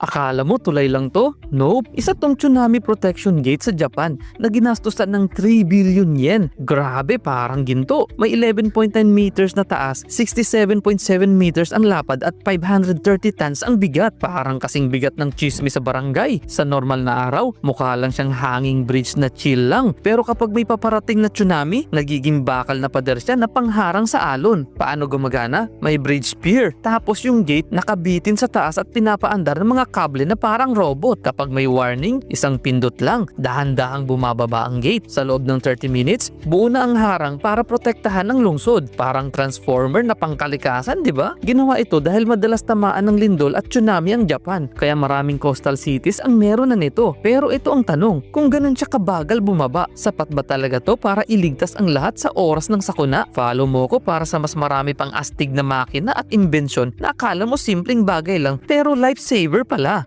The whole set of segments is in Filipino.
Akala mo tulay lang to? Nope. Isa tong tsunami protection gate sa Japan na ginastusan ng 3 billion yen. Grabe, parang ginto. May 11.9 meters na taas, 67.7 meters ang lapad at 530 tons ang bigat. Parang kasing bigat ng chismis sa barangay. Sa normal na araw, mukha lang siyang hanging bridge na chill lang. Pero kapag may paparating na tsunami, nagiging bakal na pader siya na pangharang sa alon. Paano gumagana? May bridge pier. Tapos yung gate nakabitin sa taas at pinapaandar ng mga kable na parang robot. Kapag may warning, isang pindot lang, dahan-dahang bumababa ang gate. Sa loob ng 30 minutes, buo na ang harang para protektahan ang lungsod. Parang transformer na pangkalikasan, di ba? Ginawa ito dahil madalas tamaan ng lindol at tsunami ang Japan. Kaya maraming coastal cities ang meron na nito. Pero ito ang tanong, kung ganun siya kabagal bumaba, sapat ba talaga to para iligtas ang lahat sa oras ng sakuna? Follow mo ko para sa mas marami pang astig na makina at imbensyon na akala mo simpleng bagay lang pero lifesaver pala.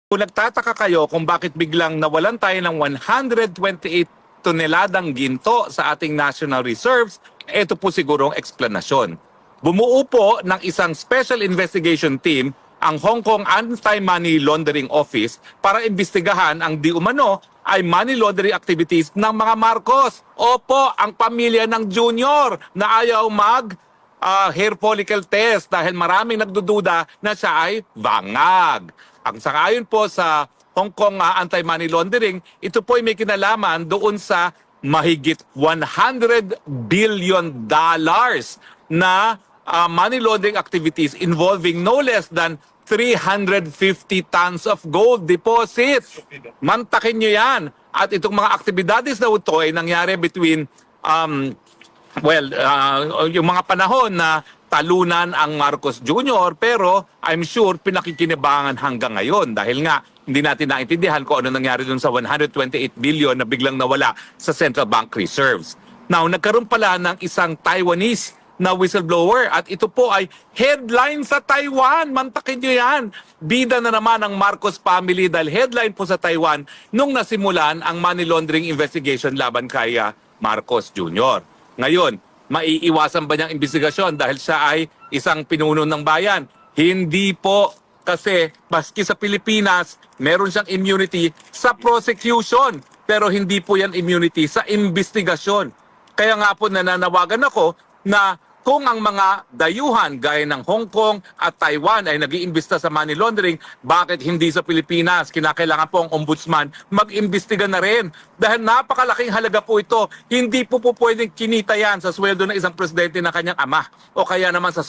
Kung nagtataka kayo kung bakit biglang nawalan tayo ng 128 toneladang ginto sa ating national reserves, ito po siguro ang eksplanasyon. Bumuo po ng isang special investigation team ang Hong Kong Anti-Money Laundering Office para imbestigahan ang di umano ay money laundering activities ng mga Marcos. Opo, ang pamilya ng Junior na ayaw hair follicle test dahil maraming nagdududa na siya ay bangag. Ang sangayon po sa Hong Kong Anti-Money Laundering, ito po ay may kinalaman doon sa mahigit $100 billion na money laundering activities involving no less than 350 tons of gold deposit. Mantakin nyo yan. At itong mga aktibidades na ito ay nangyari between yung mga panahon na talunan ang Marcos Jr. pero I'm sure pinakikinabangan hanggang ngayon dahil nga hindi natin naintindihan kung ano nangyari dun sa 128 billion na biglang nawala sa Central Bank Reserves. Now, nagkaroon pala ng isang Taiwanese na whistleblower at ito po ay headline sa Taiwan. Mantakin nyo yan. Bida na naman ang Marcos family dahil headline po sa Taiwan nung nasimulan ang money laundering investigation laban kay Marcos Jr. Ngayon, maiiwasan ba niyang investigasyon dahil siya ay isang pinuno ng bayan? Hindi po, kasi maski sa Pilipinas, meron siyang immunity sa prosecution pero hindi po yan immunity sa investigasyon. Kaya nga po nananawagan ako na kung ang mga dayuhan gaya ng Hong Kong at Taiwan ay nag-iimbesta sa money laundering, bakit hindi sa Pilipinas? Kinakailangan po ang ombudsman mag-imbestiga na rin. Dahil napakalaking halaga po ito. Hindi po pwedeng kinita yan sa sweldo ng isang presidente ng kanyang ama o kaya naman sa